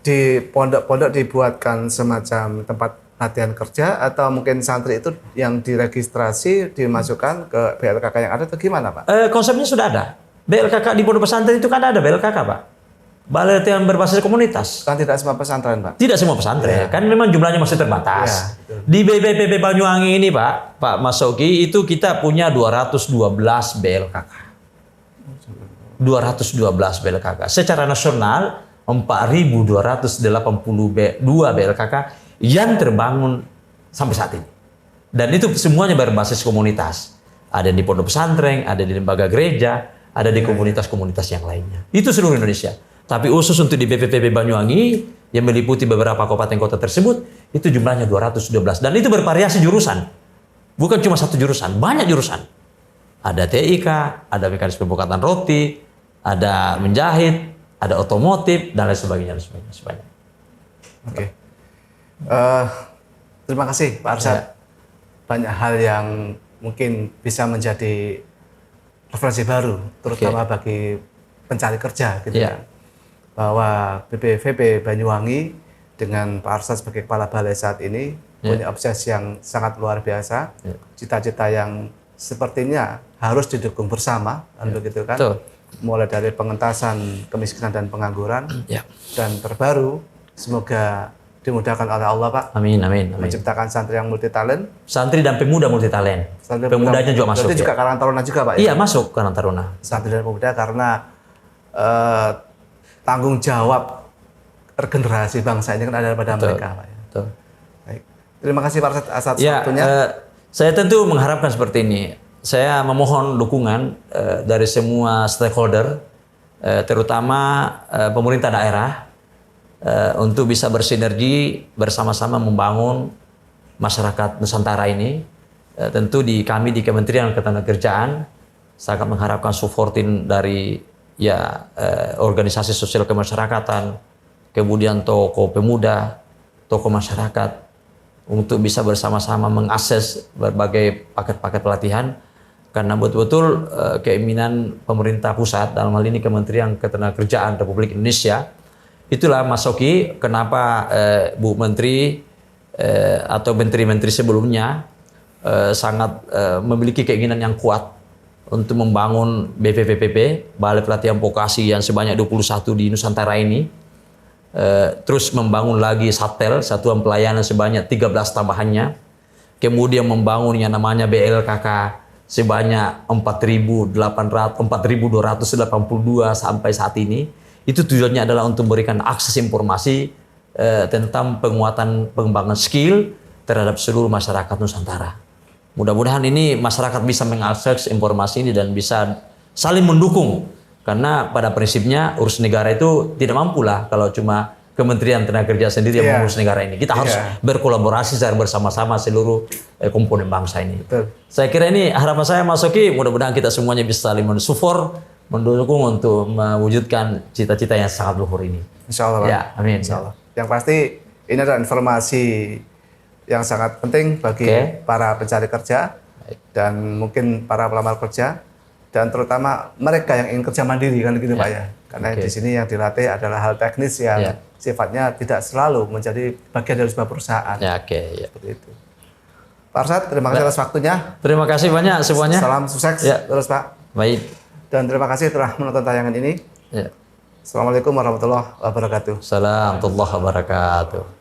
di pondok-pondok dibuatkan semacam tempat latihan kerja atau mungkin santri itu yang diregistrasi dimasukkan ke BLKK yang ada atau gimana, Pak? Konsepnya sudah ada. BLKK di pondok pesantren itu kan ada BLKK, Pak. Balai latihan berbasis komunitas. Kan tidak semua pesantren, Pak. Tidak semua pesantren, kan memang jumlahnya masih terbatas. Ya, Di BPPB Banyuwangi ini, Pak Masoki, itu kita punya 212 BLKK. 212 BLKK. Secara nasional 4.282 BLKK yang terbangun sampai saat ini. Dan itu semuanya berbasis komunitas. Ada di pondok pesantren, ada di lembaga gereja, ada di komunitas-komunitas yang lainnya. Itu seluruh Indonesia. Tapi khusus untuk di BPPB Banyuwangi yang meliputi beberapa kabupaten kota tersebut, itu jumlahnya 212. Dan itu bervariasi jurusan. Bukan cuma satu jurusan, banyak jurusan. Ada TIK, ada mekanis pembuatan roti, ada menjahit, ada otomotif, dan lain sebagainya. Oke. Terima kasih Pak Arsyad. Ya. Banyak hal yang mungkin bisa menjadi referensi baru, terutama bagi pencari kerja, gitu Ya. ya. Bahwa BPVP Banyuwangi dengan Pak Arsyad sebagai kepala balai saat ini punya obsesi yang sangat luar biasa, cita-cita yang sepertinya harus didukung bersama, kan begitu kan? Betul. Mulai dari pengentasan kemiskinan dan pengangguran, Ya. dan terbaru semoga dimudahkan oleh Allah, Pak, Amin, amin, amin. menciptakan santri yang multi talent. Santri dan pemuda multi talent. Santri Pemudanya juga masuk. Berarti juga Karang Taruna juga, Pak, ya? Iya, masuk Karang Taruna. Santri dan pemuda karena tanggung jawab regenerasi bangsa ini kan ada pada mereka, Pak, ya. Betul. Baik. Terima kasih Pak Arsyad atas Ya, waktunya. saya tentu mengharapkan seperti ini. Saya memohon dukungan dari semua stakeholder, terutama pemerintah daerah, untuk bisa bersinergi bersama-sama membangun masyarakat Nusantara ini. Tentu kami di Kementerian Ketenagakerjaan sangat mengharapkan supportin dari organisasi sosial kemasyarakatan, kemudian tokoh pemuda, tokoh masyarakat, untuk bisa bersama-sama mengakses berbagai paket-paket pelatihan, karena betul-betul keinginan pemerintah pusat, dalam hal ini Kementerian Ketenagakerjaan Republik Indonesia. Itulah Mas Oki, kenapa Bu Menteri atau menteri-menteri sebelumnya sangat memiliki keinginan yang kuat untuk membangun BPPPB, Balai Pelatihan Vokasi yang sebanyak 21 di Nusantara ini. Terus membangun lagi Satel, Satuan Pelayanan sebanyak 13 tambahannya. Kemudian membangun yang namanya BLKK sebanyak 4.282 sampai saat ini. Itu tujuannya adalah untuk memberikan akses informasi tentang pengembangan skill terhadap seluruh masyarakat Nusantara. Mudah-mudahan ini masyarakat bisa mengakses informasi ini dan bisa saling mendukung. Karena pada prinsipnya urus negara itu tidak mampu lah kalau cuma Kementerian Tenaga Kerja sendiri yang mengurus negara ini. Kita harus berkolaborasi secara bersama-sama seluruh komponen bangsa ini. Betul. Saya kira ini harapan saya Mas Oki, mudah-mudahan kita semuanya bisa saling mensupport, mendukung untuk mewujudkan cita-cita yang sangat luhur ini. Insya Allah, Pak. Ya, amin. Insya Allah. Yang pasti ini adalah informasi yang sangat penting bagi para pencari kerja dan mungkin para pelamar kerja, dan terutama mereka yang ingin kerja mandiri, kan gitu, Pak, ya. Karena di sini yang dilatih adalah hal teknis yang sifatnya tidak selalu menjadi bagian dari sebuah perusahaan. Ya, seperti itu. Pak Arsyad, terima kasih atas waktunya. Terima kasih banyak semuanya. Salam sukses terus, Pak. Baik. Dan terima kasih telah menonton tayangan ini. Assalamualaikum warahmatullahi wabarakatuh. Assalamualaikum warahmatullahi wabarakatuh.